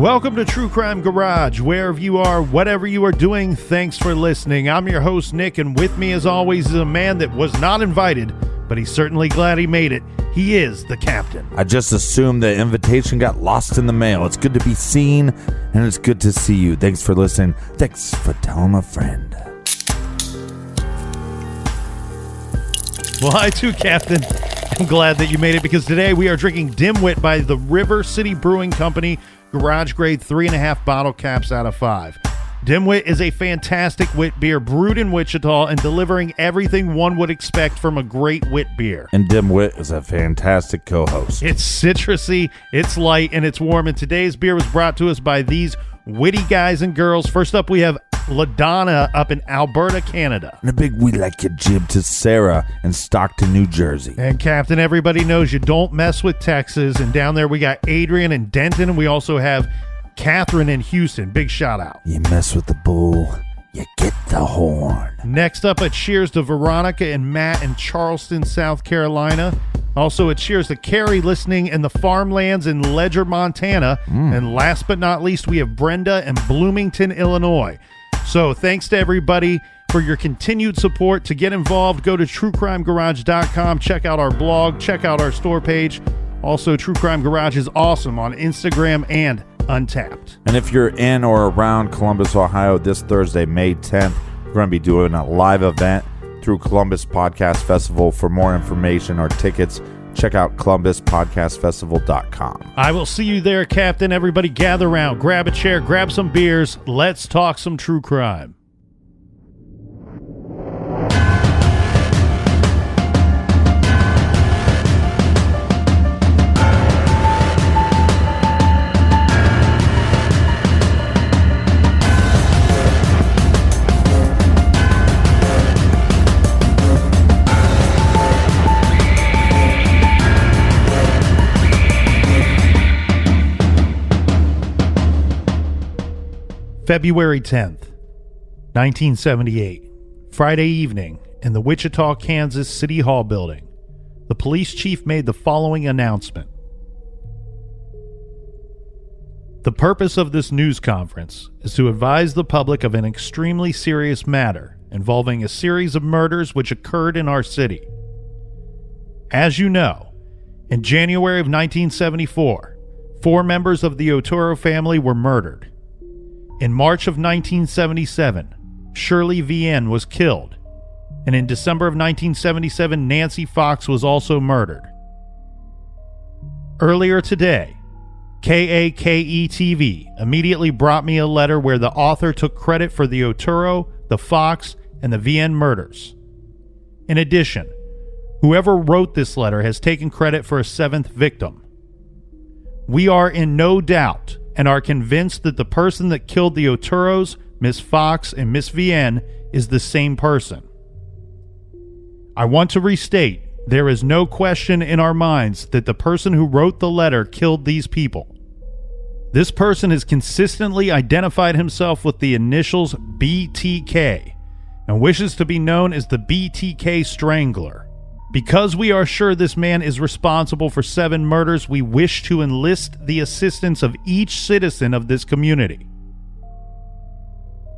Welcome to True Crime Garage. Wherever you are, whatever you are doing, thanks for listening. I'm your host, Nick, and with me, as always, is a man that was not invited, but he's certainly glad he made it. He is the captain. I just assumed the invitation got lost in the mail. It's good to be seen, and it's good to see you. Thanks for listening. Thanks for telling a friend. Well, I too, Captain. I'm glad that you made it, because today we are drinking Dimwit by the River City Brewing Company, garage grade 3.5 bottle caps out of 5. Dimwit is a fantastic wit beer brewed in Wichita and delivering everything one would expect from a great wit beer. And Dimwit is a fantastic co-host. It's citrusy, it's light, and it's warm. And today's beer was brought to us by these witty guys and girls. First up, we have LaDonna up in Alberta, Canada. And a big we like your jib to Sarah in Stockton, New Jersey. And Captain, everybody knows you don't mess with Texas. And down there we got Adrian in Denton, and we also have Catherine in Houston. Big shout out. You mess with the bull, you get the horn. Next up, a cheers to Veronica and Matt in Charleston, South Carolina. Also, a cheers to Carrie listening in the farmlands in Ledger, Montana. And last but not least, we have Brenda in Bloomington, Illinois. So thanks to everybody for your continued support. To get involved, go to truecrimegarage.com. Check out our blog. Check out our store page. Also, True Crime Garage is awesome on Instagram and Untapped. And if you're in or around Columbus, Ohio, this Thursday, May 10th, we're going to be doing a live event through Columbus Podcast Festival. For more information or tickets, check out columbuspodcastfestival.com. I will see you there, Captain. Everybody gather around, grab a chair, grab some beers. Let's talk some true crime. February 10th, 1978, Friday evening in the Wichita, Kansas City Hall building, the police chief made the following announcement. The purpose of this news conference is to advise the public of an extremely serious matter involving a series of murders which occurred in our city. As you know, in January of 1974, 4 members of the Otero family were murdered. In March of 1977, Shirley Vienne was killed, and in December of 1977, Nancy Fox was also murdered. Earlier today, KAKE-TV immediately brought me a letter where the author took credit for the Otero, the Fox, and the Vienne murders. In addition, whoever wrote this letter has taken credit for a 7th victim. We are in no doubt and are convinced that the person that killed the Oteros, Miss Fox, and Miss Vienne is the same person. I want to restate, there is no question in our minds that the person who wrote the letter killed these people. This person has consistently identified himself with the initials BTK and wishes to be known as the BTK Strangler. Because we are sure this man is responsible for 7 murders, we wish to enlist the assistance of each citizen of this community.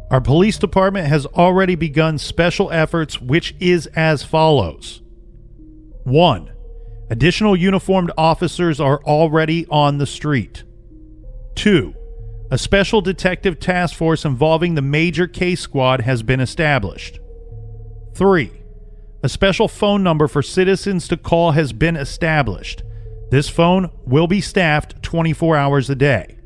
Our police department has already begun special efforts, which is as follows. 1. Additional uniformed officers are already on the street. 2. A special detective task force involving the Major Case Squad has been established. 3. A special phone number for citizens to call has been established. This phone will be staffed 24 hours a day.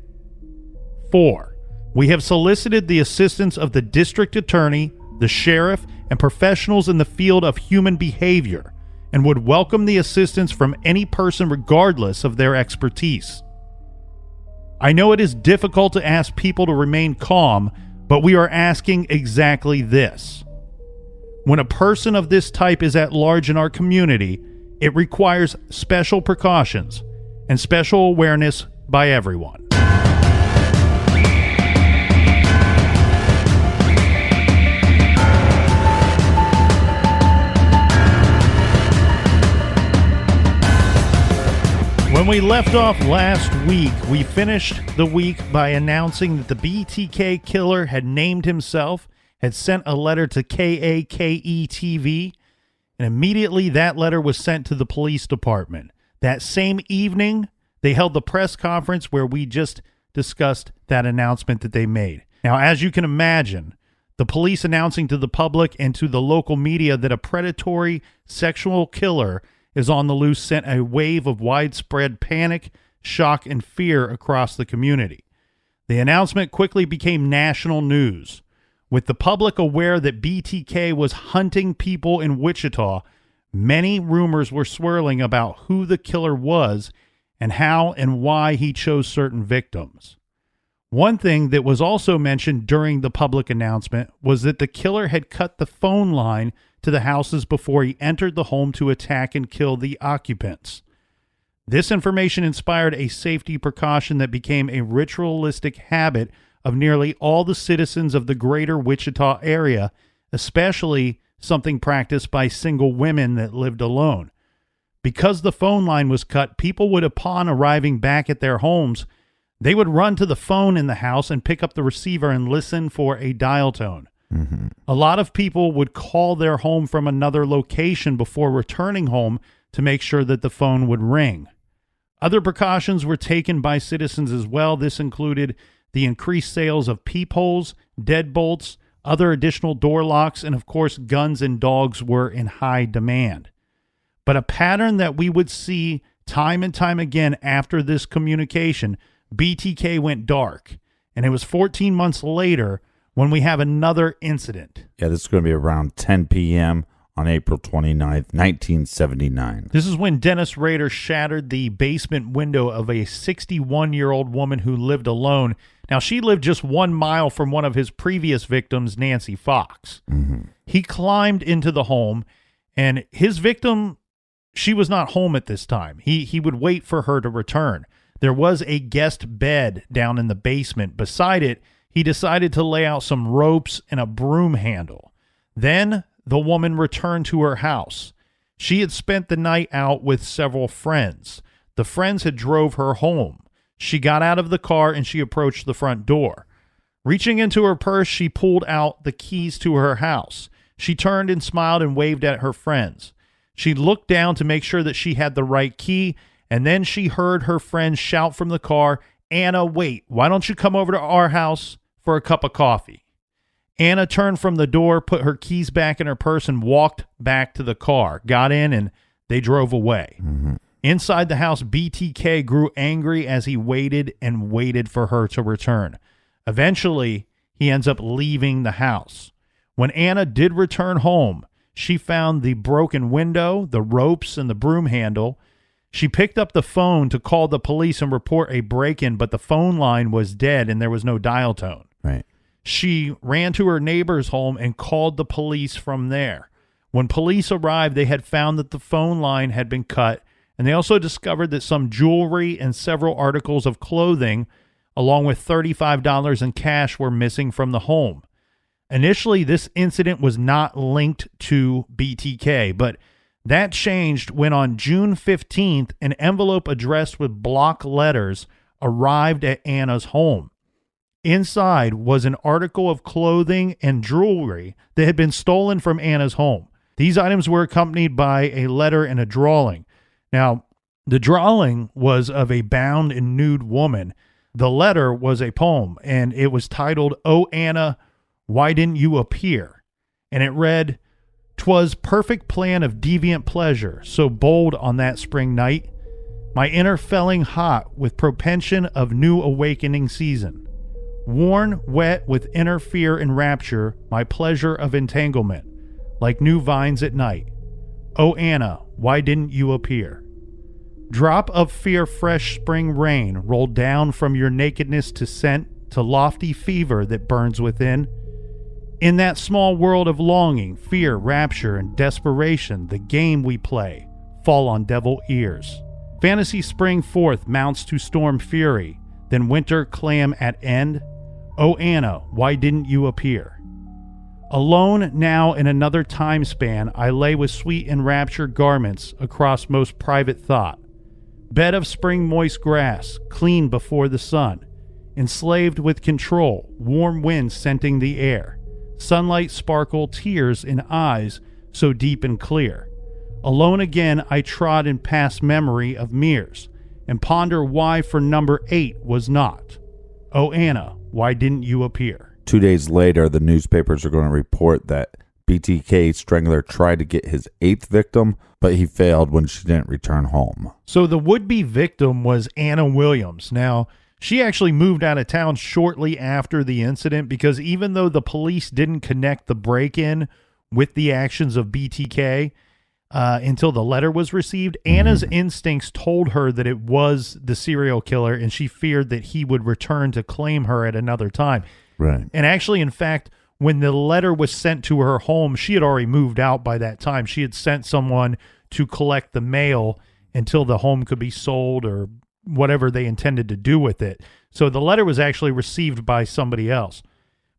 4. We have solicited the assistance of the district attorney, the sheriff, and professionals in the field of human behavior, and would welcome the assistance from any person regardless of their expertise. I know it is difficult to ask people to remain calm, but we are asking exactly this. When a person of this type is at large in our community, it requires special precautions and special awareness by everyone. When we left off last week, we finished the week by announcing that the BTK killer had named himself, had sent a letter to KAKE-TV, and immediately that letter was sent to the police department. That same evening, they held the press conference where we just discussed that announcement that they made. Now, as you can imagine, the police announcing to the public and to the local media that a predatory sexual killer is on the loose sent a wave of widespread panic, shock, and fear across the community. The announcement quickly became national news. With the public aware that BTK was hunting people in Wichita, many rumors were swirling about who the killer was and how and why he chose certain victims. One thing that was also mentioned during the public announcement was that the killer had cut the phone line to the houses before he entered the home to attack and kill the occupants. This information inspired a safety precaution that became a ritualistic habit of nearly all the citizens of the greater Wichita area, especially something practiced by single women that lived alone. Because the phone line was cut, people would, upon arriving back at their homes, they would run to the phone in the house and pick up the receiver and listen for a dial tone. Mm-hmm. A lot of people would call their home from another location before returning home to make sure that the phone would ring. Other precautions were taken by citizens as well. This included the increased sales of peepholes, deadbolts, other additional door locks, and of course, guns and dogs were in high demand. But a pattern that we would see time and time again after this communication, BTK went dark, and it was 14 months later when we have another incident. Yeah, this is going to be around 10 p.m. on April 29th, 1979. This is when Dennis Rader shattered the basement window of a 61-year-old woman who lived alone. Now, she lived just 1 mile from one of his previous victims, Nancy Fox. Mm-hmm. He climbed into the home, and his victim, she was not home at this time. He would wait for her to return. There was a guest bed down in the basement. Beside it, he decided to lay out some ropes and a broom handle. Then the woman returned to her house. She had spent the night out with several friends. The friends had drove her home. She got out of the car and she approached the front door. Reaching into her purse, she pulled out the keys to her house. She turned and smiled and waved at her friends. She looked down to make sure that she had the right key, and then she heard her friends shout from the car, "Anna, wait, why don't you come over to our house for a cup of coffee?" Anna turned from the door, put her keys back in her purse, and walked back to the car, got in, and they drove away. Mm-hmm. Inside the house, BTK grew angry as he waited and waited for her to return. Eventually, he ends up leaving the house. When Anna did return home, she found the broken window, the ropes, and the broom handle. She picked up the phone to call the police and report a break-in, but the phone line was dead and there was no dial tone. Right. She ran to her neighbor's home and called the police from there. When police arrived, they had found that the phone line had been cut, and they also discovered that some jewelry and several articles of clothing, along with $35 in cash, were missing from the home. Initially, this incident was not linked to BTK, but that changed when on June 15th, an envelope addressed with block letters arrived at Anna's home. Inside was an article of clothing and jewelry that had been stolen from Anna's home. These items were accompanied by a letter and a drawing. Now, the drawing was of a bound and nude woman. The letter was a poem, and it was titled, "Oh, Anna, why didn't you appear?" And it read, "'Twas perfect plan of deviant pleasure, so bold on that spring night, my inner felling hot with propension of new awakening season. Worn, wet with inner fear and rapture, my pleasure of entanglement, like new vines at night. Oh, Anna, why didn't you appear? Drop of fear fresh spring rain rolled down from your nakedness to scent to lofty fever that burns within. In that small world of longing, fear, rapture, and desperation, the game we play fall on devil ears. Fantasy spring forth mounts to storm fury, then winter clam at end. Oh, Anna, why didn't you appear? Alone now in another time span, I lay with sweet enraptured garments across most private thought. Bed of spring moist grass, clean before the sun. Enslaved with control, warm winds scenting the air. Sunlight sparkle, tears in eyes so deep and clear. Alone again I trod in past memory of mirrors, and ponder why for number 8 was not. Oh Anna, why didn't you appear? 2 days later, the newspapers are going to report that BTK Strangler tried to get his 8th victim, but he failed when she didn't return home. So the would-be victim was Anna Williams. Now, she actually moved out of town shortly after the incident because even though the police didn't connect the break-in with the actions of BTK until the letter was received, Anna's instincts told her that it was the serial killer, and she feared that he would return to claim her at another time. Right. And actually, in fact, when the letter was sent to her home, she had already moved out by that time. She had sent someone to collect the mail until the home could be sold or whatever they intended to do with it. So the letter was actually received by somebody else.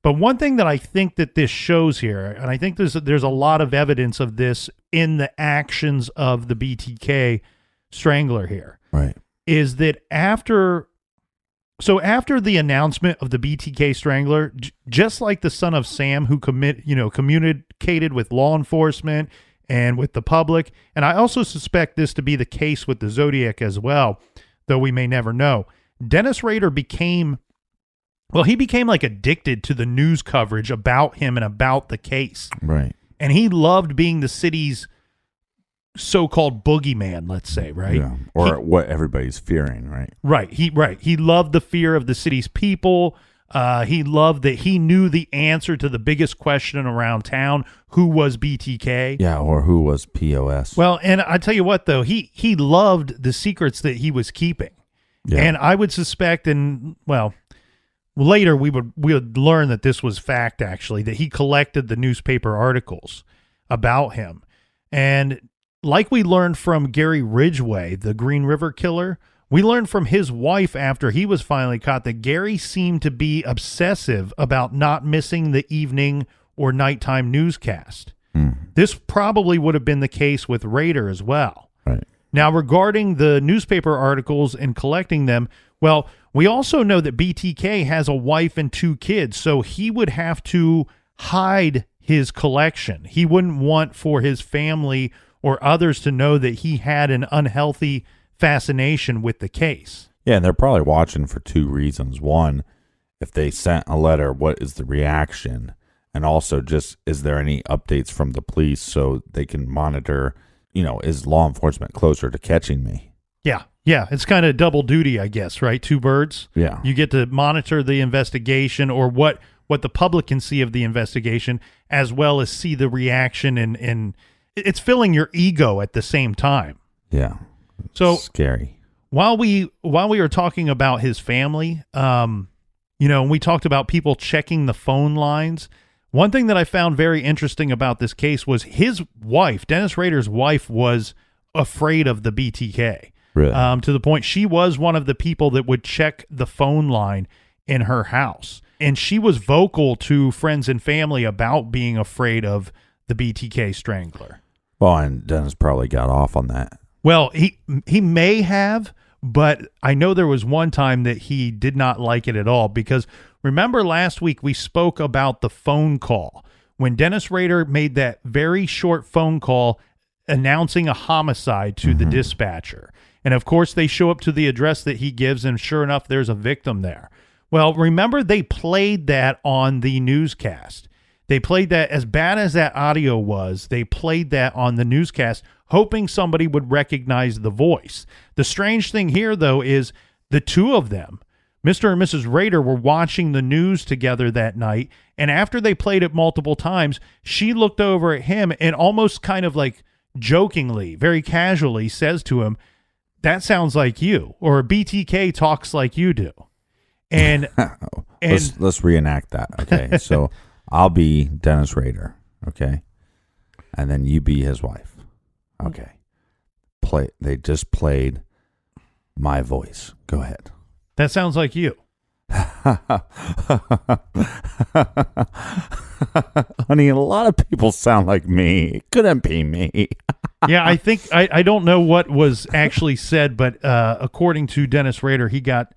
But one thing that I think that this shows here, and I think there's a lot of evidence of this in the actions of the BTK Strangler here, Right. is that after the announcement of the BTK Strangler, just like the son of Sam who communicated with law enforcement and with the public, and I also suspect this to be the case with the Zodiac as well, though we may never know, Dennis Rader became like addicted to the news coverage about him and about the case. Right. And he loved being the city's so-called boogeyman, let's say, right? Yeah. Or what everybody's fearing, right? Right. He loved the fear of the city's people. He loved that he knew the answer to the biggest question around town: who was BTK? Yeah, or who was POS? Well, and I tell you what, though, he loved the secrets that he was keeping, and I would suspect, and well, later we would learn that this was fact. Actually, that he collected the newspaper articles about him, and like we learned from Gary Ridgway, the Green River Killer, we learned from his wife after he was finally caught that Gary seemed to be obsessive about not missing the evening or nighttime newscast. This probably would have been the case with Rader as well. Right. Now, regarding the newspaper articles and collecting them, well, we also know that BTK has a wife and 2 kids, so he would have to hide his collection. He wouldn't want for his family or others to know that he had an unhealthy fascination with the case. Yeah, and they're probably watching for 2 reasons. One, if they sent a letter, what is the reaction? And also, just is there any updates from the police so they can monitor, is law enforcement closer to catching me? Yeah, it's kind of double duty, I guess, right? 2 birds. Yeah. You get to monitor the investigation or what the public can see of the investigation, as well as see the reaction, and it's filling your ego at the same time. Yeah. So scary. While we were talking about his family, and we talked about people checking the phone lines, one thing that I found very interesting about this case was his wife, Dennis Rader's wife, was afraid of the BTK. Really? To the point she was one of the people that would check the phone line in her house. And she was vocal to friends and family about being afraid of the BTK Strangler. Well, and Dennis probably got off on that. Well, he may have, but I know there was one time that he did not like it at all, because remember last week we spoke about the phone call when Dennis Rader made that very short phone call announcing a homicide to the dispatcher. And of course they show up to the address that he gives, and sure enough, there's a victim there. Well, remember they played that on the newscast. They played that, as bad as that audio was, they played that on the newscast, hoping somebody would recognize the voice. The strange thing here, though, is the 2 of them, Mr. and Mrs. Rader, were watching the news together that night, and after they played it multiple times, she looked over at him and almost kind of like jokingly, very casually says to him, "That sounds like you," or "BTK talks like you do." And let's reenact that. Okay. So I'll be Dennis Rader. Okay. And then you be his wife. Okay. They just played my voice. Go ahead. That sounds like you. Honey, a lot of people sound like me. It couldn't be me. Yeah, I think I don't know what was actually said, but according to Dennis Rader, he got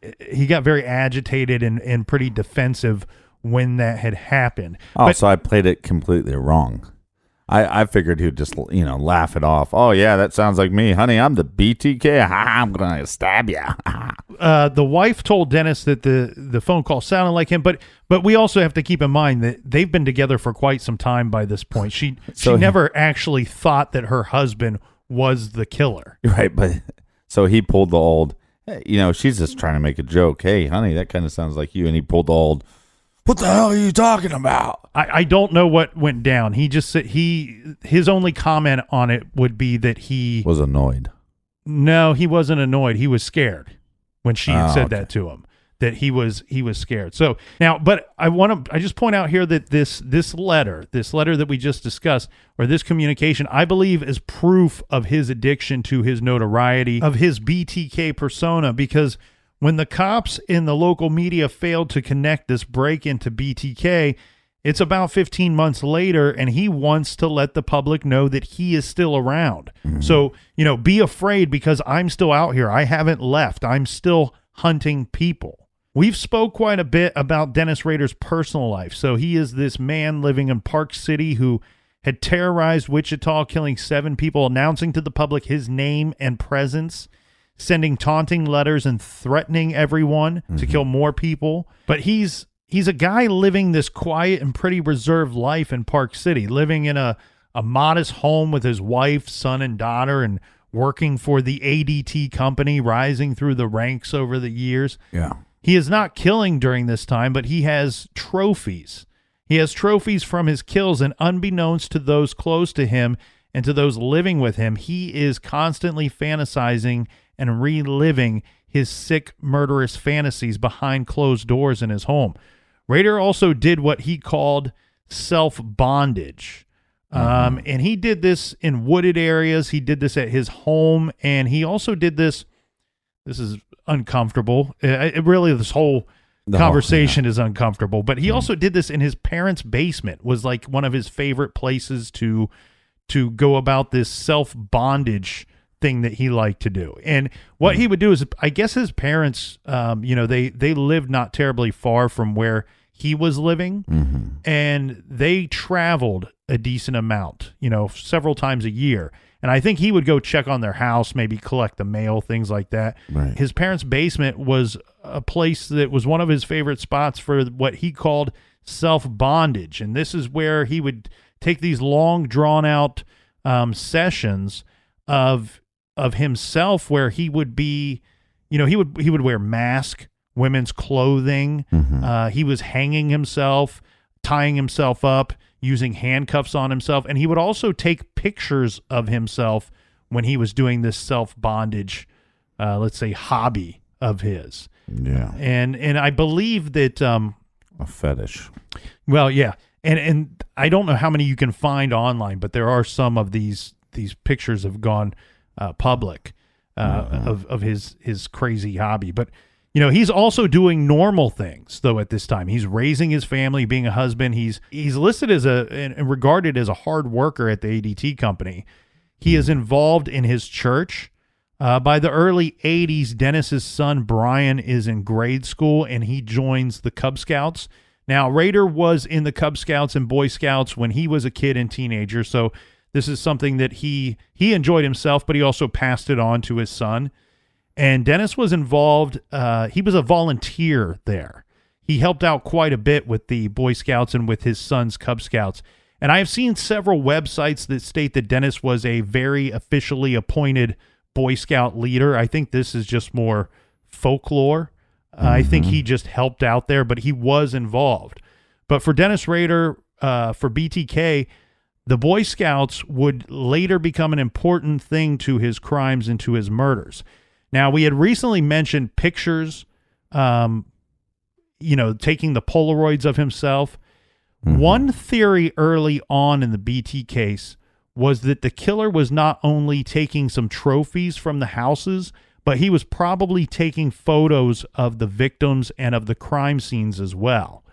very agitated and pretty defensive when that had happened. Oh, so I played it completely wrong. I figured he'd just, laugh it off. Oh, yeah, that sounds like me. Honey, I'm the BTK. I'm going to stab you. The wife told Dennis that the phone call sounded like him, but we also have to keep in mind that they've been together for quite some time by this point. She never actually thought that her husband was the killer. Right, but so he pulled the old, hey, she's just trying to make a joke. Hey, honey, that kind of sounds like you. And he pulled the old, what the hell are you talking about? I don't know what went down. He just said his only comment on it would be that he was annoyed. No, he wasn't annoyed. He was scared when she had said that to him, that he was scared. So now, but I just point out here that this letter that we just discussed, or this communication, I believe is proof of his addiction to his notoriety, of his BTK persona, because when the cops in the local media failed to connect this break-in to BTK, it's about 15 months later, and he wants to let the public know that he is still around. Mm-hmm. So, be afraid because I'm still out here. I haven't left. I'm still hunting people. We've spoke quite a bit about Dennis Rader's personal life. So he is this man living in Park City who had terrorized Wichita, killing 7 people, announcing to the public his name and presence, sending taunting letters and threatening everyone to kill more people. But he's a guy living this quiet and pretty reserved life in Park City, living in a modest home with his wife, son, and daughter, and working for the ADT company, rising through the ranks over the years. Yeah. He is not killing during this time, but he has trophies. He has trophies from his kills, and unbeknownst to those close to him and to those living with him, he is constantly fantasizing and reliving his sick, murderous fantasies behind closed doors in his home. Rader also did what he called self-bondage. And he did this in wooded areas. He did this at his home, and he also did this. This is uncomfortable. This whole conversation is uncomfortable. But he also did this in his parents' basement, was like one of his favorite places to go about this self-bondage thing that he liked to do. And what he would do is, I guess his parents, they lived not terribly far from where he was living, and they traveled a decent amount, several times a year. And I think he would go check on their house, maybe collect the mail, things like that. Right. His parents' basement was a place that was one of his favorite spots for what he called self-bondage. And this is where he would take these long, drawn-out sessions of himself, where he would be, he would wear mask, women's clothing. He was hanging himself, tying himself up, using handcuffs on himself, and he would also take pictures of himself when he was doing this self-bondage, let's say, hobby of his. Yeah. And I believe that a fetish. Well, yeah. And I don't know how many you can find online, but there are some of these pictures have gone public of his crazy hobby. But he's also doing normal things though at this time. He's raising his family, being a husband. He's listed as and regarded as a hard worker at the ADT company. He is involved in his church. By the early 80s, Dennis's son Brian is in grade school, and he joins the Cub Scouts. Now, Rader was in the Cub Scouts and Boy Scouts when he was a kid and teenager, so this is something that he enjoyed himself, but he also passed it on to his son. And Dennis was involved. He was a volunteer there. He helped out quite a bit with the Boy Scouts and with his son's Cub Scouts. And I have seen several websites that state that Dennis was a very officially appointed Boy Scout leader. I think this is just more folklore. I think he just helped out there, but he was involved. But for Dennis Rader, for BTK, the Boy Scouts would later become an important thing to his crimes and to his murders. Now, we had recently mentioned pictures, taking the Polaroids of himself. One theory early on in the BT case was that the killer was not only taking some trophies from the houses, but he was probably taking photos of the victims and of the crime scenes as well.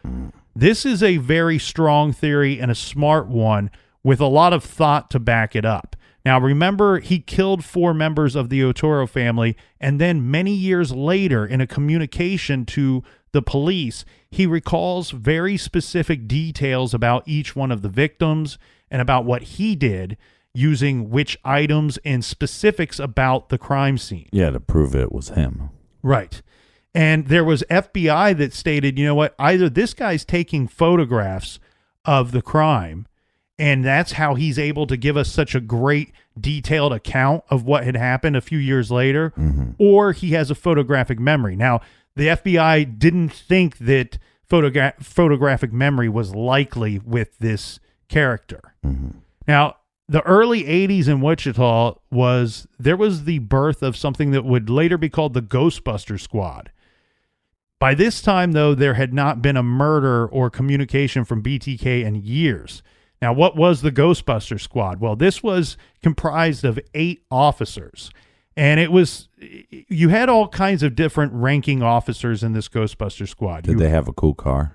This is a very strong theory and a smart one with a lot of thought to back it up. Now, remember, he killed 4 members of the Otero family, and then many years later, in a communication to the police, he recalls very specific details about each one of the victims and about what he did, using which items and specifics about the crime scene. Yeah, to prove it was him. Right. And there was FBI that stated, you know what, either this guy's taking photographs of the crime, and that's how he's able to give us such a great detailed account of what had happened a few years later, or he has a photographic memory. Now, the FBI didn't think that photographic memory was likely with this character. Now, the early 80s in Wichita was the birth of something that would later be called the Ghostbuster Squad. By this time, though, there had not been a murder or communication from BTK in years. Now, what was the Ghostbuster Squad? Well, this was comprised of 8 officers, and you had all kinds of different ranking officers in this Ghostbuster Squad. Did they have a cool car?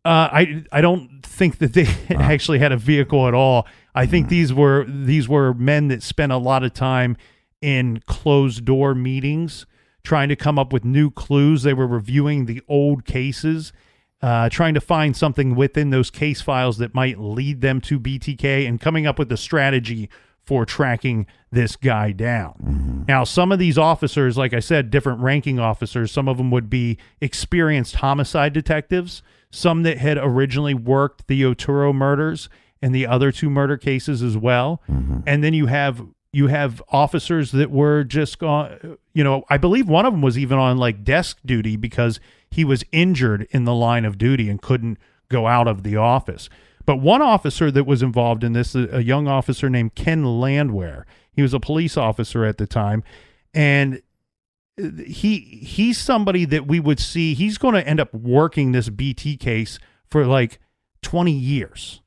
I don't think that they actually had a vehicle at all. I think these were men that spent a lot of time in closed door meetings trying to come up with new clues. They were reviewing the old cases, trying to find something within those case files that might lead them to BTK, and coming up with a strategy for tracking this guy down. Now, some of these officers, like I said, different ranking officers, some of them would be experienced homicide detectives, some that had originally worked the Otero murders and the other 2 murder cases as well. And then you have officers that were just gone, I believe one of them was even on like desk duty because he was injured in the line of duty and couldn't go out of the office. But one officer that was involved in this, a young officer named Ken Landwehr, he was a police officer at the time, and he's somebody that we would see, he's going to end up working this BT case for like 20 years.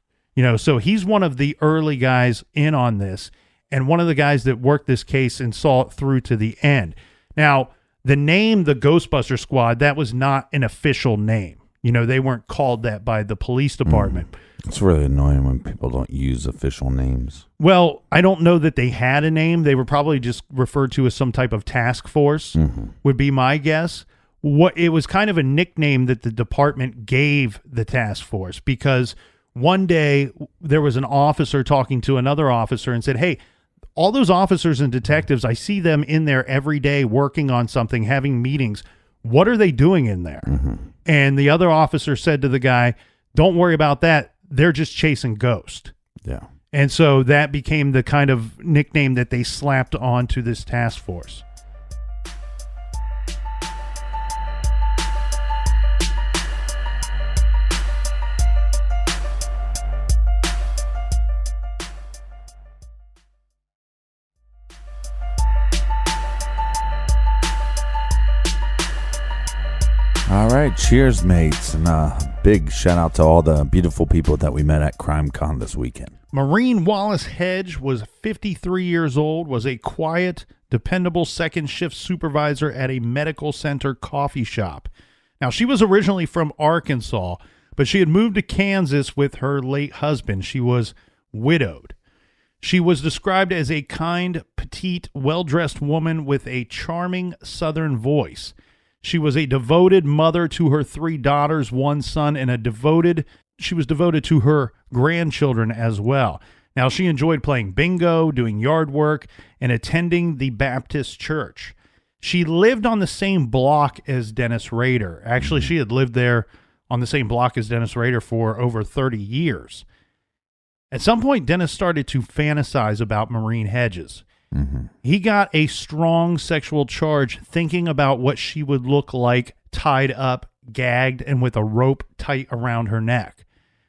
So he's one of the early guys in on this, and one of the guys that worked this case and saw it through to the end. Now, the name, the Ghostbuster Squad, that was not an official name. They weren't called that by the police department. It's really annoying when people don't use official names. Well, I don't know that they had a name. They were probably just referred to as some type of task force, would be my guess. It was kind of a nickname that the department gave the task force, because one day there was an officer talking to another officer and said, hey, all those officers and detectives, I see them in there every day working on something, having meetings. What are they doing in there? And the other officer said to the guy, don't worry about that. They're just chasing ghosts. Yeah. And so that became the kind of nickname that they slapped onto this task force. All right, cheers, mates, and big shout out to all the beautiful people that we met at CrimeCon this weekend. Maureen Wallace Hedge was 53 years old, was a quiet, dependable second shift supervisor at a medical center coffee shop. Now, she was originally from Arkansas, but she had moved to Kansas with her late husband. She was widowed. She was described as a kind, petite, well-dressed woman with a charming Southern voice. She was a devoted mother to her 3 daughters, 1 son, and she was devoted to her grandchildren as well. Now, she enjoyed playing bingo, doing yard work, and attending the Baptist church. She lived on the same block as Dennis Rader. Actually, she had lived there on the same block as Dennis Rader for over 30 years. At some point, Dennis started to fantasize about Maureen Hedges. He got a strong sexual charge thinking about what she would look like tied up, gagged, and with a rope tight around her neck.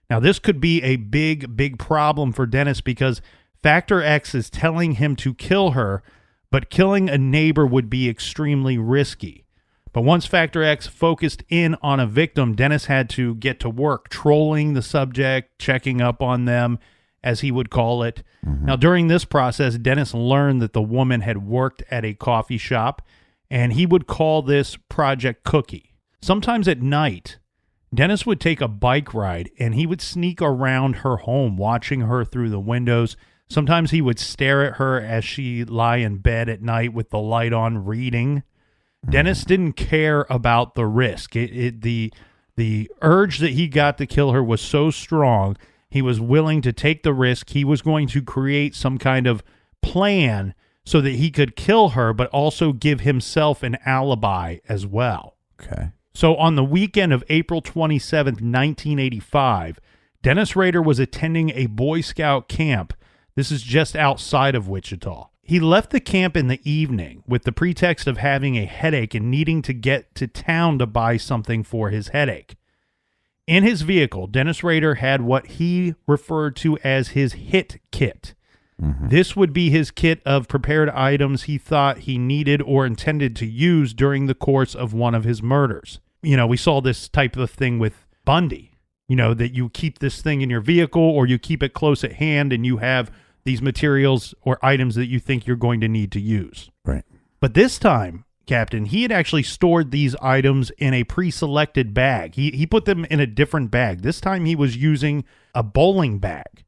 Now, this could be a big, big problem for Dennis, because Factor X is telling him to kill her, but killing a neighbor would be extremely risky. But once Factor X focused in on a victim, Dennis had to get to work trolling the subject, checking up on them, as he would call it. Now, during this process, Dennis learned that the woman had worked at a coffee shop, and he would call this Project Cookie. Sometimes at night, Dennis would take a bike ride, and he would sneak around her home, watching her through the windows, Sometimes he would stare at her as she lie in bed at night with the light on reading. Dennis didn't care about the risk. The urge that he got to kill her was so strong, he was willing to take the risk. He was going to create some kind of plan so that he could kill her, but also give himself an alibi as well. Okay. So on the weekend of April 27th, 1985, Dennis Rader was attending a Boy Scout camp. This is just outside of Wichita. He left the camp in the evening with the pretext of having a headache and needing to get to town to buy something for his headache. In his vehicle, Dennis Rader had what he referred to as his hit kit. This would be his kit of prepared items he thought he needed or intended to use during the course of one of his murders. You know, we saw this type of thing with Bundy, you know, that you keep this thing in your vehicle or you keep it close at hand and you have these materials or items that you think you're going to need to use. Right. But this time, Captain, he had actually stored these items in a pre-selected bag. He put them in a different bag. This time he was using a bowling bag.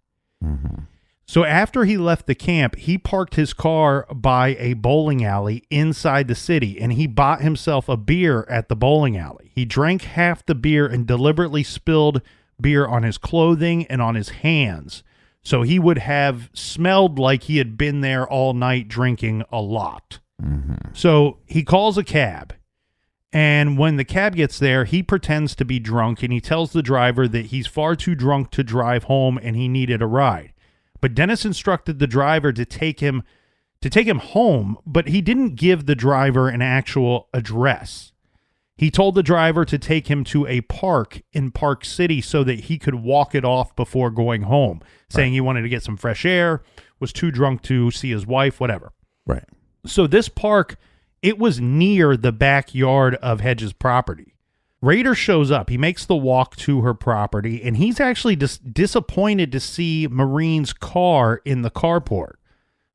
So after he left the camp, he parked his car by a bowling alley inside the city, and he bought himself a beer at the bowling alley. He drank half the beer and deliberately spilled beer on his clothing and on his hands, so he would have smelled like he had been there all night drinking a lot. So he calls a cab, and when the cab gets there, he pretends to be drunk, and he tells the driver that he's far too drunk to drive home and he needed a ride. But Dennis instructed the driver to take him home, but he didn't give the driver an actual address. He told the driver to take him to a park in Park City so that he could walk it off before going home, saying he wanted to get some fresh air, was too drunk to see his wife, whatever. Right. So this park, it was near the backyard of Hedges' property. Rader shows up. He makes the walk to her property, and he's actually disappointed to see Marine's car in the carport.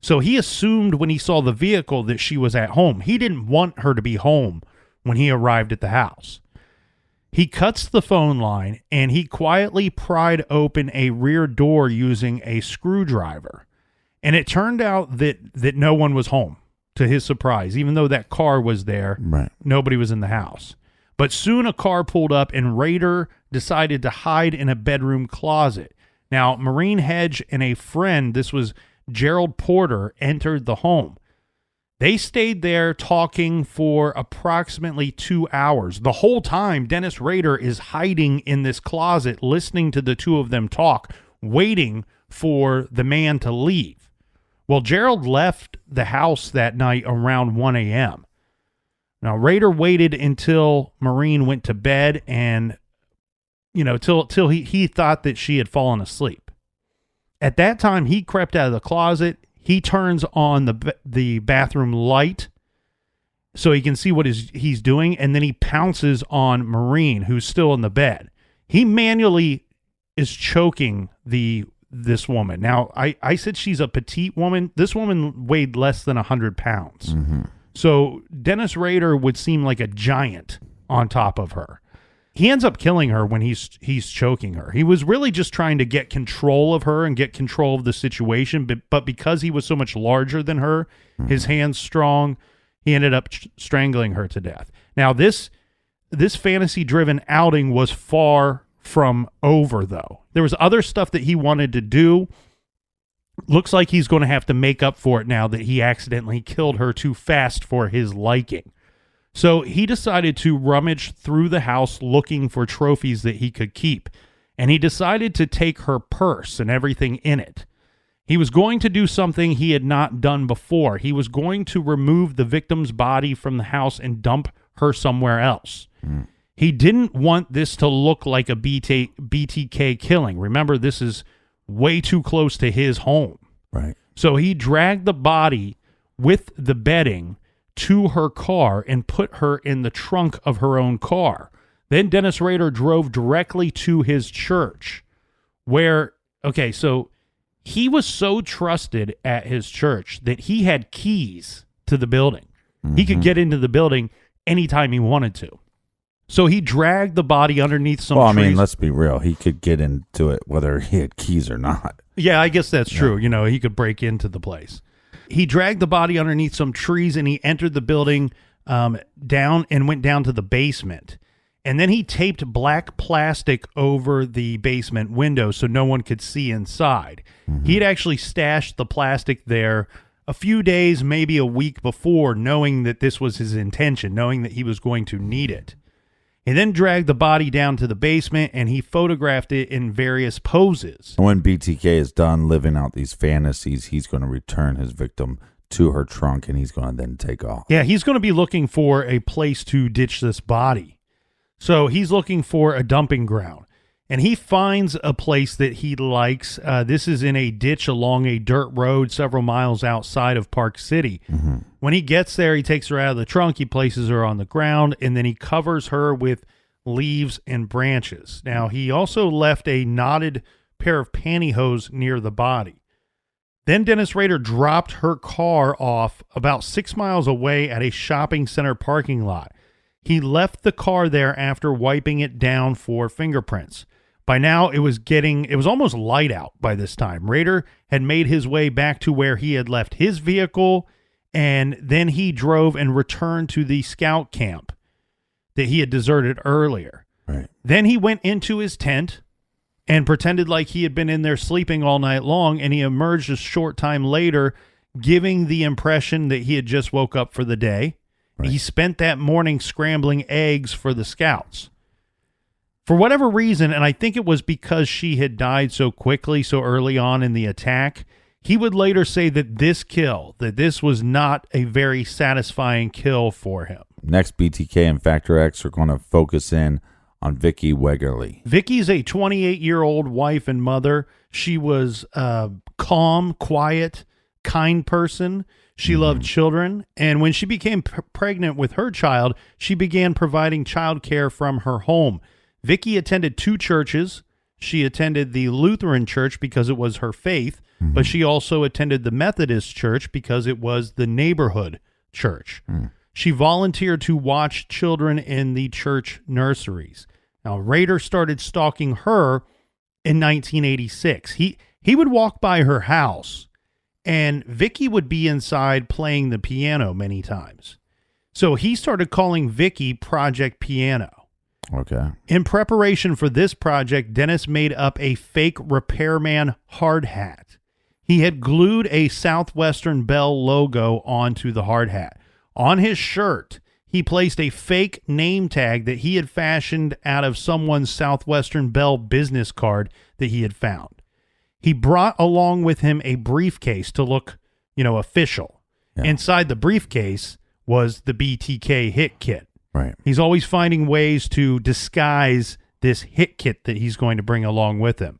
So he assumed when he saw the vehicle that she was at home. He didn't want her to be home when he arrived at the house. He cuts the phone line, and he quietly pried open a rear door using a screwdriver. And it turned out that no one was home, to his surprise. Even though that car was there, nobody was in the house. But soon a car pulled up, and Rader decided to hide in a bedroom closet. Now, Marine Hedge and a friend, this was Gerald Porter, entered the home. They stayed there talking for approximately 2 hours. The whole time, Dennis Rader is hiding in this closet, listening to the two of them talk, waiting for the man to leave. Well, Gerald left the house that night around 1 a.m. Now, Rader waited until Marine went to bed and, till he thought that she had fallen asleep. At that time, he crept out of the closet. He turns on the bathroom light so he can see what he's doing, and then he pounces on Marine, who's still in the bed. He manually is choking this woman. Now, I said she's a petite woman. This woman weighed less than 100 pounds. So Dennis Rader would seem like a giant on top of her. He ends up killing her when he's choking her. He was really just trying to get control of her and get control of the situation, but because he was so much larger than her, his hands strong, he ended up strangling her to death. Now, this fantasy-driven outing was far from over, though. There was other stuff that he wanted to do. Looks like he's going to have to make up for it now that he accidentally killed her too fast for his liking. So he decided to rummage through the house looking for trophies that he could keep, and he decided to take her purse and everything in it. He was going to do something he had not done before. He was going to remove the victim's body from the house and dump her somewhere else. He didn't want this to look like a BTK killing. Remember, this is way too close to his home. Right. So he dragged the body with the bedding to her car and put her in the trunk of her own car. Then Dennis Rader drove directly to his church so he was so trusted at his church that he had keys to the building. He could get into the building anytime he wanted to. So he dragged the body underneath some Well, I trees. mean, let's be real. He could get into it whether he had keys or not. Yeah, I guess that's true. You know, he could break into the place. He dragged the body underneath some trees and he entered the building down and went down to the basement. And then he taped black plastic over the basement window so no one could see inside. He had actually stashed the plastic there a few days, maybe a week before, knowing that this was his intention, knowing that he was going to need it. He then dragged the body down to the basement and he photographed it in various poses. And when BTK is done living out these fantasies, he's going to return his victim to her trunk and he's going to then take off. Yeah, he's going to be looking for a place to ditch this body. So he's looking for a dumping ground. And he finds a place that he likes. This is in a ditch along a dirt road several miles outside of Park City. When he gets there, he takes her out of the trunk, he places her on the ground, and then he covers her with leaves and branches. Now, he also left a knotted pair of pantyhose near the body. Then Dennis Rader dropped her car off about 6 miles away at a shopping center parking lot. He left the car there after wiping it down for fingerprints. By now, it was almost light out by this time. Rader had made his way back to where he had left his vehicle, and then he drove and returned to the scout camp that he had deserted earlier. Right. Then he went into his tent and pretended like he had been in there sleeping all night long, and he emerged a short time later, giving the impression that he had just woke up for the day. Right. He spent that morning scrambling eggs for the scouts. For whatever reason, and I think it was because she had died so quickly, so early on in the attack, he would later say that this was not a very satisfying kill for him. Next, BTK and Factor X are going to focus in on Vicky Wegerle. Vicky's a 28-year-old wife and mother. She was a calm, quiet, kind person. She loved children, and when she became pregnant with her child, she began providing child care from her home. Vicky attended 2 churches. She attended the Lutheran church because it was her faith, but she also attended the Methodist church because it was the neighborhood church. She volunteered to watch children in the church nurseries. Now, Rader started stalking her in 1986. He would walk by her house, and Vicky would be inside playing the piano many times. So he started calling Vicky Project Piano. Okay. In preparation for this project, Dennis made up a fake repairman hard hat. He had glued a Southwestern Bell logo onto the hard hat. On his shirt, he placed a fake name tag that he had fashioned out of someone's Southwestern Bell business card that he had found. He brought along with him a briefcase to look, official. Yeah. Inside the briefcase was the BTK hit kit. Right. He's always finding ways to disguise this hit kit that he's going to bring along with him.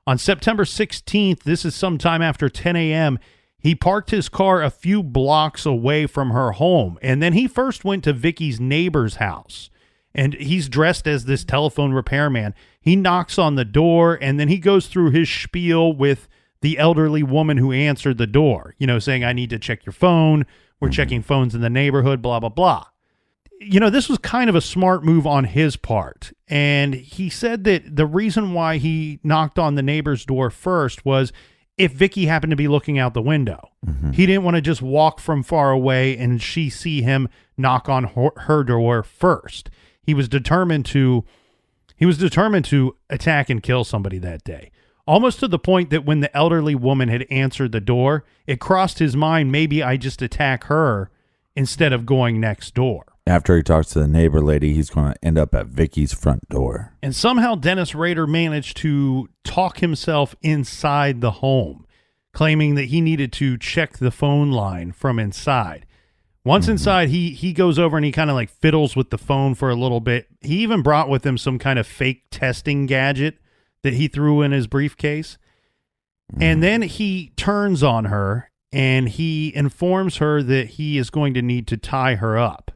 On September 16th, this is sometime after 10 a.m., he parked his car a few blocks away from her home, and then he first went to Vicky's neighbor's house, and he's dressed as this telephone repairman. He knocks on the door, and then he goes through his spiel with the elderly woman who answered the door, saying, I need to check your phone. We're checking phones in the neighborhood, blah, blah, blah. This was kind of a smart move on his part. And he said that the reason why he knocked on the neighbor's door first was if Vicky happened to be looking out the window. He didn't want to just walk from far away and she see him knock on her door first. He was determined to attack and kill somebody that day. Almost to the point that when the elderly woman had answered the door, it crossed his mind, maybe I just attack her instead of going next door. After he talks to the neighbor lady, he's going to end up at Vicky's front door. And somehow Dennis Rader managed to talk himself inside the home, claiming that he needed to check the phone line from inside. Once inside, he goes over and he kind of like fiddles with the phone for a little bit. He even brought with him some kind of fake testing gadget that he threw in his briefcase. And then he turns on her and he informs her that he is going to need to tie her up.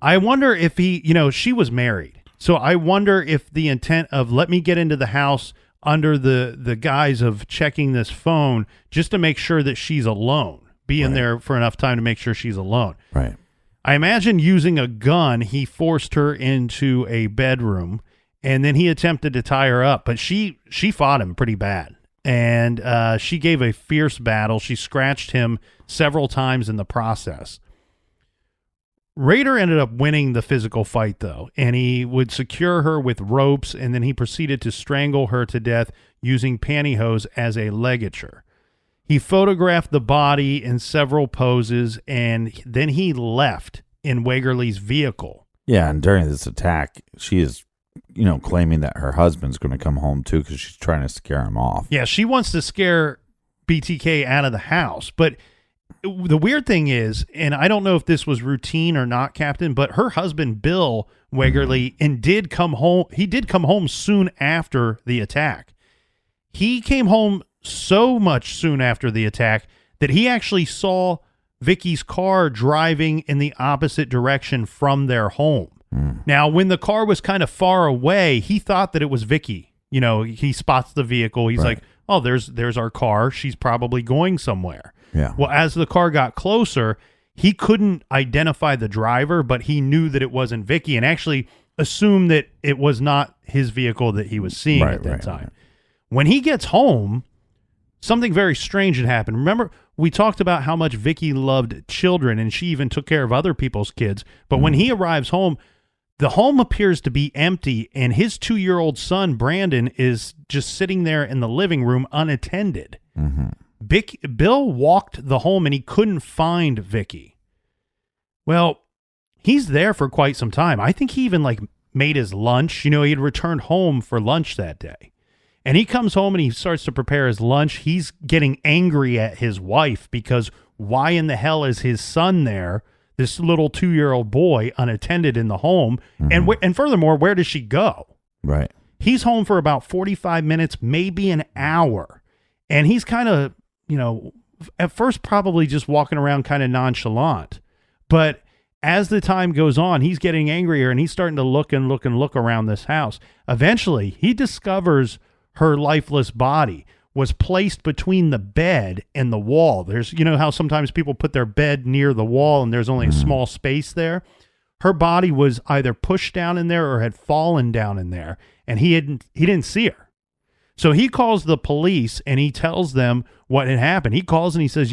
I wonder if she was married. So I wonder if the intent of let me get into the house under the guise of checking this phone just to make sure that she's alone, be in there for enough time to make sure she's alone. Right. I imagine using a gun, he forced her into a bedroom, and then he attempted to tie her up, but she fought him pretty bad. And she gave a fierce battle. She scratched him several times in the process. Rader ended up winning the physical fight, though, and he would secure her with ropes, and then he proceeded to strangle her to death using pantyhose as a ligature. He photographed the body in several poses, and then he left in Wegerle's vehicle. Yeah, and during this attack, she is, claiming that her husband's going to come home too because she's trying to scare him off. Yeah, she wants to scare BTK out of the house. But the weird thing is, and I don't know if this was routine or not, Captain, but her husband, Bill Wegerle, and did come home. He did come home soon after the attack. He came home so much soon after the attack that he actually saw Vicky's car driving in the opposite direction from their home. Now, when the car was kind of far away, he thought that it was Vicky. He spots the vehicle. He's like, oh, there's our car. She's probably going somewhere. Yeah. Well, as the car got closer, he couldn't identify the driver, but he knew that it wasn't Vicky and actually assumed that it was not his vehicle that he was seeing at that time. Right. When he gets home, something very strange had happened. Remember, we talked about how much Vicky loved children, and she even took care of other people's kids. But when he arrives home, the home appears to be empty, and his 2-year-old son, Brandon, is just sitting there in the living room unattended. Bill walked the home, and he couldn't find Vicky. Well, he's there for quite some time. I think he even made his lunch. He had returned home for lunch that day. And he comes home and he starts to prepare his lunch. He's getting angry at his wife because why in the hell is his son there, this little 2-year-old boy, unattended in the home? And furthermore, where does she go? Right. He's home for about 45 minutes, maybe an hour. And he's kind of, at first probably just walking around kind of nonchalant. But as the time goes on, he's getting angrier and he's starting to look around this house. Eventually, he discovers her lifeless body was placed between the bed and the wall. There's, how sometimes people put their bed near the wall and there's only a small space there. Her body was either pushed down in there or had fallen down in there, and he didn't see her. So he calls the police and he tells them what had happened. He calls and he says,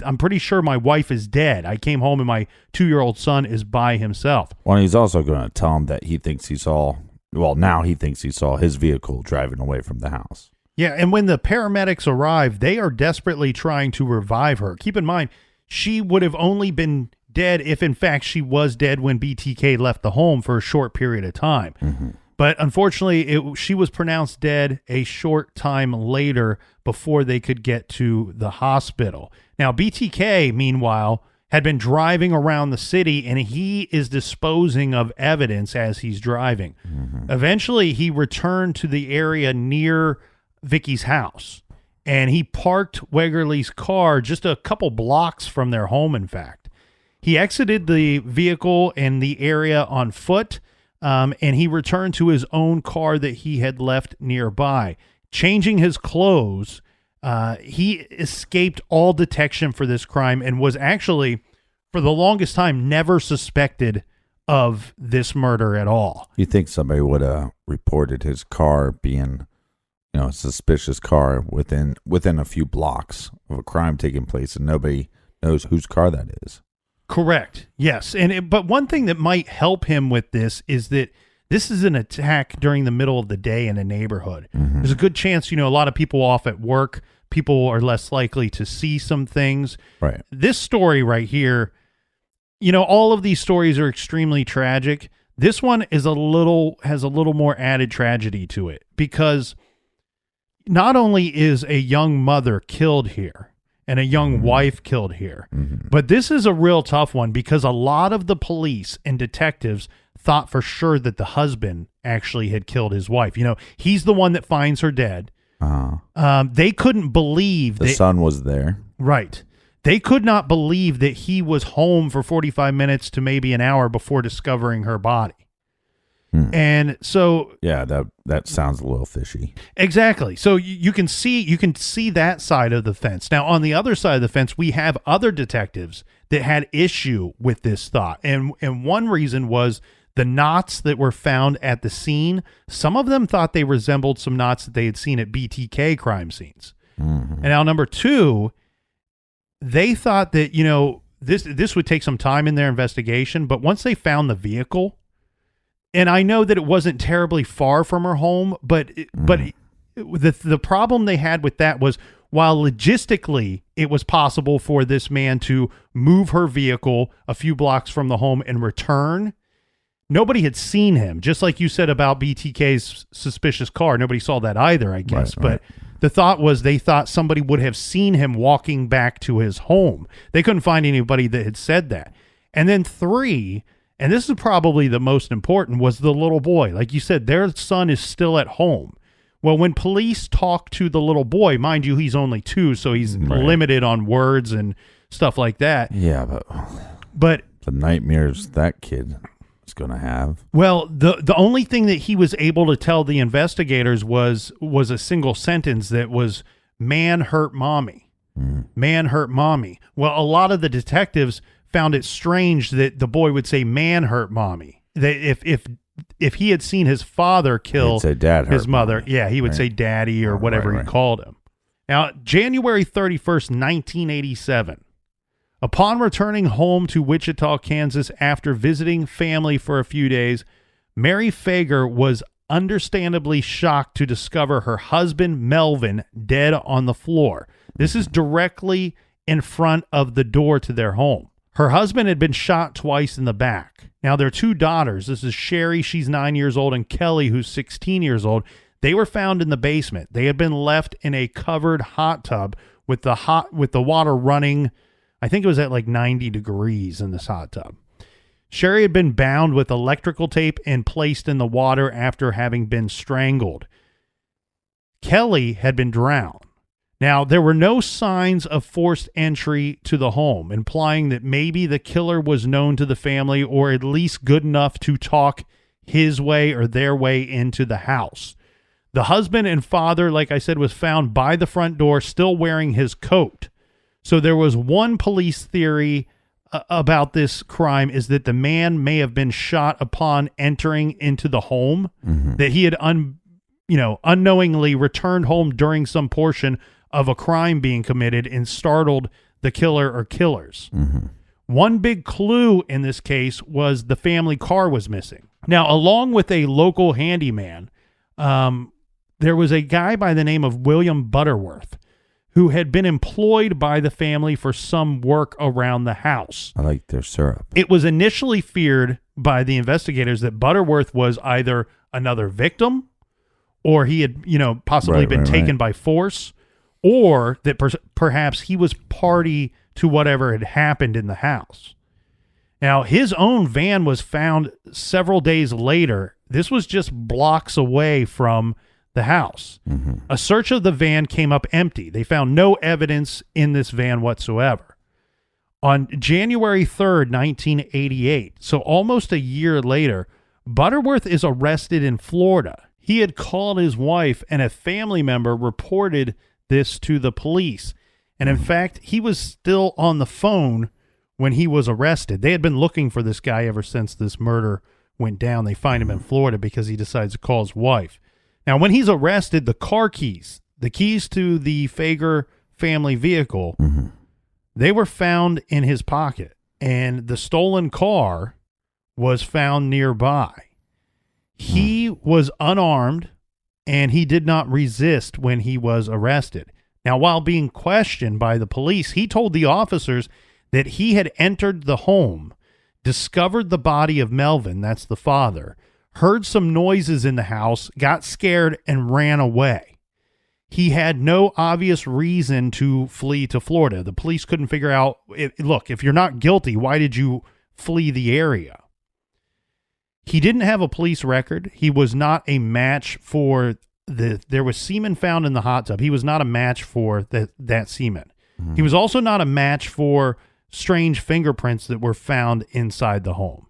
I'm pretty sure my wife is dead. I came home and my 2-year-old son is by himself. Well, he's also going to tell him that he thinks he saw his vehicle driving away from the house. Yeah, and when the paramedics arrive, they are desperately trying to revive her. Keep in mind, she would have only been dead if, in fact, she was dead when BTK left the home for a short period of time. But unfortunately, she was pronounced dead a short time later before they could get to the hospital. Now, BTK, meanwhile, had been driving around the city, and he is disposing of evidence as he's driving. Eventually, he returned to the area near Vicky's house, and he parked Wegerle's car just a couple blocks from their home, in fact. He exited the vehicle and the area on foot, and he returned to his own car that he had left nearby. Changing his clothes, he escaped all detection for this crime and was actually, for the longest time, never suspected of this murder at all. You think somebody would have reported his car being, a suspicious car within a few blocks of a crime taking place, and nobody knows whose car that is? Correct. Yes. But one thing that might help him with this is that this is an attack during the middle of the day in a neighborhood. There's a good chance, a lot of people off at work, people are less likely to see some things. Right. This story right here, all of these stories are extremely tragic. This one has a little more added tragedy to it, because not only is a young mother killed here and a young wife killed here, but this is a real tough one because a lot of the police and detectives thought for sure that the husband actually had killed his wife. He's the one that finds her dead. They couldn't believe the son was there. Right. They could not believe that he was home for 45 minutes to maybe an hour before discovering her body. And so yeah, that sounds a little fishy. exactly. So you can see that side of the fence. Now on the other side of the fence, we have other detectives that had issue with this thought. And one reason was the knots that were found at the scene. Some of them thought they resembled some knots that they had seen at BTK crime scenes. And now number two, they thought that, this would take some time in their investigation, but once they found the vehicle, and I know that it wasn't terribly far from her home, but the problem they had with that was, while logistically it was possible for this man to move her vehicle a few blocks from the home and return, nobody had seen him. Just like you said about BTK's suspicious car, nobody saw that either, I guess. Right. But the thought was they thought somebody would have seen him walking back to his home. They couldn't find anybody that had said that. And then three, and this is probably the most important, was the little boy. Like you said, their son is still at home. Well, when police talk to the little boy, mind you, he's only 2, so he's limited on words and stuff like that. Yeah, but the nightmares that kid is going to have. Well, the only thing that he was able to tell the investigators was a single sentence that was, "Man hurt mommy. Man hurt mommy." Well, a lot of the detectives found it strange that the boy would say, "Man hurt mommy." That if he had seen his father kill his mother, mommy. He would say daddy or whatever he called him. Now, January 31st, 1987, upon returning home to Wichita, Kansas after visiting family for a few days, Mary Fager was understandably shocked to discover her husband, Melvin, dead on the floor. This is directly in front of the door to their home. Her husband had been shot twice in the back. Now, their 2 daughters, this is Sherry, she's 9 years old, and Kelly, who's 16 years old, they were found in the basement. They had been left in a covered hot tub with the water running, I think it was at like 90 degrees in this hot tub. Sherry had been bound with electrical tape and placed in the water after having been strangled. Kelly had been drowned. Now, there were no signs of forced entry to the home, implying that maybe the killer was known to the family or at least good enough to talk his way or their way into the house. The husband and father, like I said, was found by the front door still wearing his coat. So there was one police theory about this crime, is that the man may have been shot upon entering into the home, that he had unknowingly returned home during some portion of a crime being committed and startled the killer or killers. One big clue in this case was the family car was missing. Now, along with a local handyman, there was a guy by the name of William Butterworth who had been employed by the family for some work around the house. I like their syrup. It was initially feared by the investigators that Butterworth was either another victim, or he had, possibly been taken by force, or that perhaps he was party to whatever had happened in the house. Now, his own van was found several days later. This was just blocks away from the house. A search of the van came up empty. They found no evidence in this van whatsoever. On January 3rd, 1988, so almost a year later, Butterworth is arrested in Florida. He had called his wife, and a family member reported this to the police. And in fact, he was still on the phone when he was arrested. They had been looking for this guy ever since this murder went down. They find him in Florida because he decides to call his wife. Now, when he's arrested, the keys to the Fager family vehicle, they were found in his pocket, and the stolen car was found nearby. He was unarmed, and he did not resist when he was arrested. Now, while being questioned by the police, he told the officers that he had entered the home, discovered the body of Melvin, that's the father, heard some noises in the house, got scared, and ran away. He had no obvious reason to flee to Florida. The police couldn't figure out, look, if you're not guilty, why did you flee the area? He didn't have a police record. He was not a match for there was semen found in the hot tub. He was not a match for that semen. He was also not a match for strange fingerprints that were found inside the home.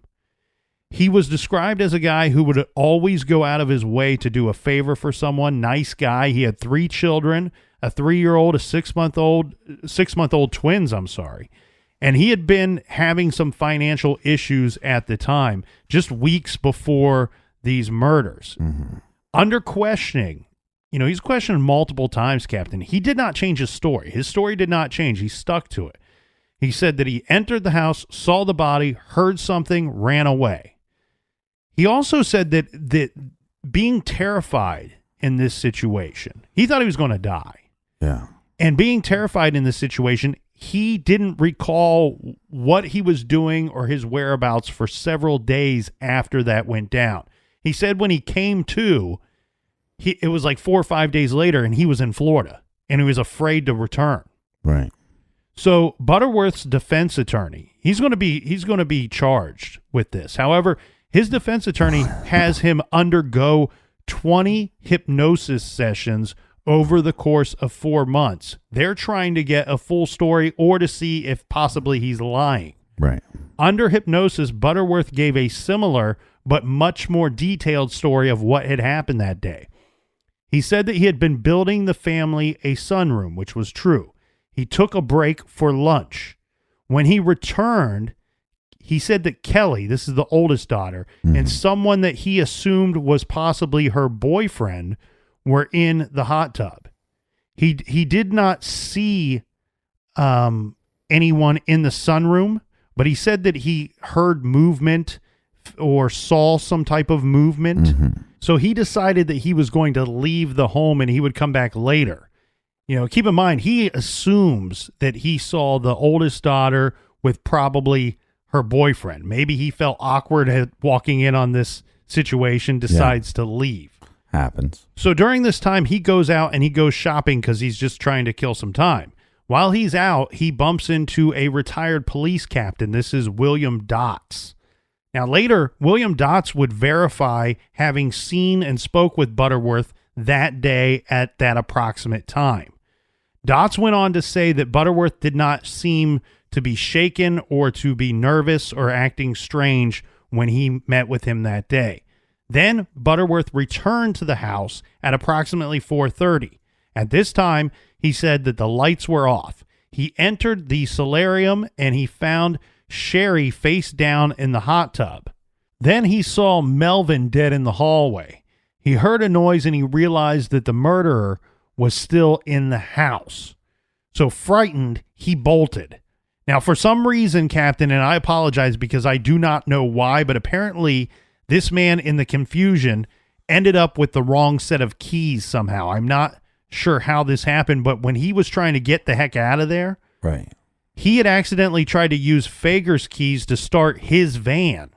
He was described as a guy who would always go out of his way to do a favor for someone. Nice guy. He had 3 children, a 3-year-old, a 6-month-old twins, And he had been having some financial issues at the time, just weeks before these murders. Mm-hmm. Under questioning, he's questioned multiple times, Captain. He did not change his story. His story did not change. He stuck to it. He said that he entered the house, saw the body, heard something, ran away. He also said that being terrified in this situation, he thought he was going to die. Yeah. And being terrified in this situation, he didn't recall what he was doing or his whereabouts for several days after that went down. He said when he came to, it was like 4 or 5 days later, and he was in Florida, and he was afraid to return. Right. So Butterworth's defense attorney, he's going to be charged with this. However, his defense attorney has him undergo 20 hypnosis sessions over the course of 4 months. They're trying to get a full story or to see if possibly he's lying. Right. Under hypnosis, Butterworth gave a similar but much more detailed story of what had happened that day. He said that he had been building the family a sunroom, which was true. He took a break for lunch. When he returned, he said that Kelly, this is the oldest daughter, and someone that he assumed was possibly her boyfriend were in the hot tub. He did not see anyone in the sunroom, but he said that he heard movement or saw some type of movement. Mm-hmm. So he decided that he was going to leave the home and he would come back later. Keep in mind, he assumes that he saw the oldest daughter with probably her boyfriend. Maybe he felt awkward at walking in on this situation, decides to leave. Happens. So during this time, he goes out and he goes shopping because he's just trying to kill some time. While he's out, he bumps into a retired police captain. This is William Dotz. Now later, William Dotz would verify having seen and spoke with Butterworth that day at that approximate time. Dotz went on to say that Butterworth did not seem to be shaken or to be nervous or acting strange when he met with him that day. Then Butterworth returned to the house at approximately 4:30. At this time, he said that the lights were off. He entered the solarium and he found Sherry face down in the hot tub. Then he saw Melvin dead in the hallway. He heard a noise and he realized that the murderer was still in the house. So frightened, he bolted. Now, for some reason, Captain, and I apologize because I do not know why, but apparently this man in the confusion ended up with the wrong set of keys somehow. I'm not sure how this happened, but when he was trying to get the heck out of there, right, he had accidentally tried to use Fager's keys to start his van.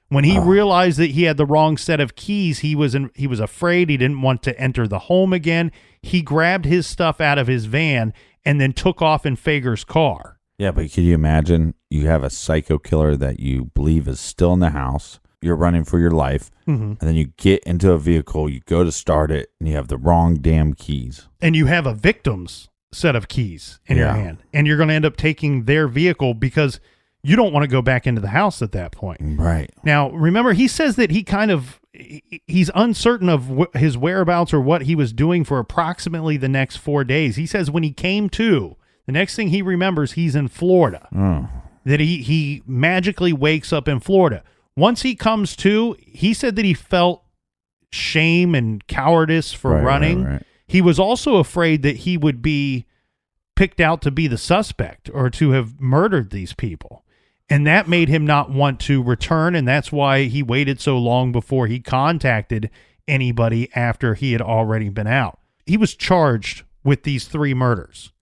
When he realized that he had the wrong set of keys, he was afraid. He didn't want to enter the home again. He grabbed his stuff out of his van and then took off in Fager's car. Yeah, but can you imagine you have a psycho killer that you believe is still in the house, you're running for your life, and then you get into a vehicle, you go to start it, and you have the wrong damn keys. And you have a victim's set of keys in your hand, and you're going to end up taking their vehicle because you don't want to go back into the house at that point. Right. Now, remember, he says that he's uncertain of his whereabouts or what he was doing for approximately the next 4 days. He says when he came to, the next thing he remembers, he's in Florida. That he magically wakes up in Florida. Once he comes to, he said that he felt shame and cowardice for running. Right. He was also afraid that he would be picked out to be the suspect or to have murdered these people. And that made him not want to return, and that's why he waited so long before he contacted anybody after he had already been out. He was charged with these 3 murders.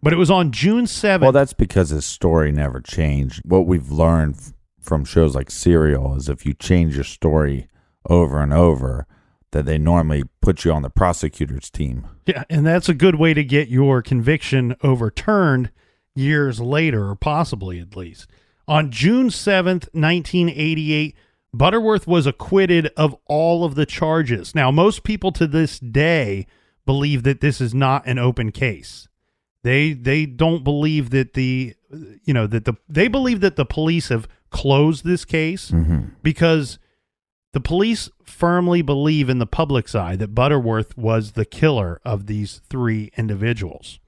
But it was on June 7th. Well, that's because his story never changed. What we've learned from shows like Serial is if you change your story over and over, that they normally put you on the prosecutor's team. Yeah, and that's a good way to get your conviction overturned years later, or possibly at least. On June 7th, 1988, Butterworth was acquitted of all of the charges. Now, most people to this day believe that this is not an open case. They don't believe that they believe that the police have close this case because the police firmly believe in the public's eye that Butterworth was the killer of these 3 individuals.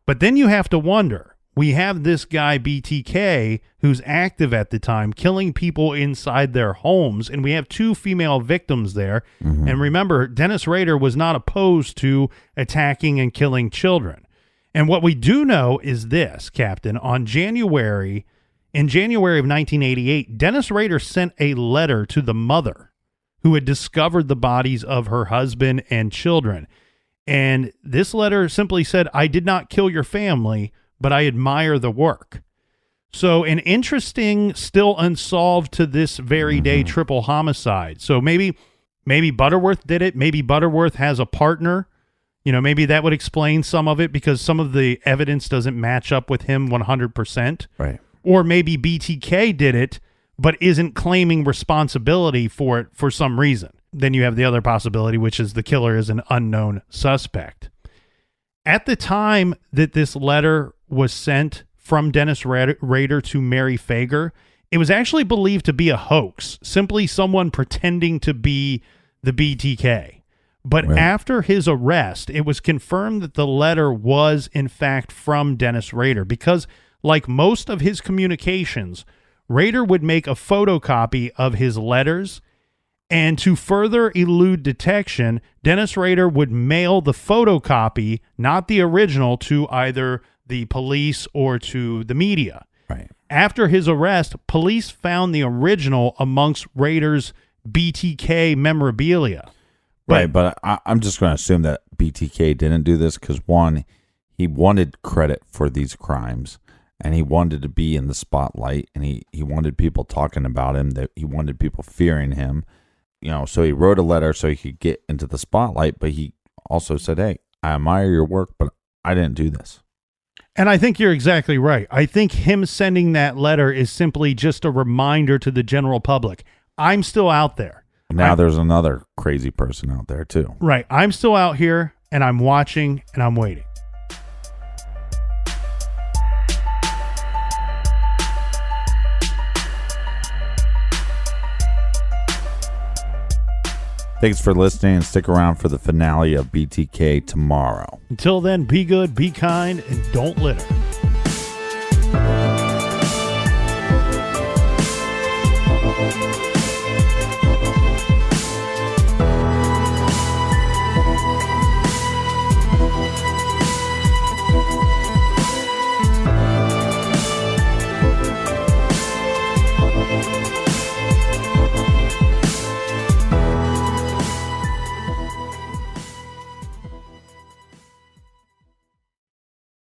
But then you have to wonder, we have this guy BTK who's active at the time, killing people inside their homes, and we have 2 female victims there. And remember, Dennis Rader was not opposed to attacking and killing children. And what we do know is this, Captain, in January of 1988, Dennis Rader sent a letter to the mother who had discovered the bodies of her husband and children. And this letter simply said, "I did not kill your family, but I admire the work." So an interesting, still unsolved to this very day triple homicide. So maybe Butterworth did it. Maybe Butterworth has a partner. Maybe that would explain some of it because some of the evidence doesn't match up with him 100%. Right. Or maybe BTK did it, but isn't claiming responsibility for it for some reason. Then you have the other possibility, which is the killer is an unknown suspect. At the time that this letter was sent from Dennis Rader to Mary Fager, it was actually believed to be a hoax, simply someone pretending to be the BTK. But after his arrest, it was confirmed that the letter was, in fact, from Dennis Rader because, like most of his communications, Rader would make a photocopy of his letters, and to further elude detection, Dennis Rader would mail the photocopy, not the original, to either the police or to the media. Right. After his arrest, police found the original amongst Rader's BTK memorabilia. But I'm just going to assume that BTK didn't do this because, one, he wanted credit for these crimes, and he wanted to be in the spotlight, and he wanted people talking about him, that he wanted people fearing him. So he wrote a letter so he could get into the spotlight, but he also said, "Hey, I admire your work, but I didn't do this." And I think you're exactly right. I think him sending that letter is simply just a reminder to the general public. I'm still out there. Now there's another crazy person out there too. Right. I'm still out here, and I'm watching, and I'm waiting. Thanks for listening, and stick around for the finale of BTK tomorrow. Until then, be good, be kind, and don't litter.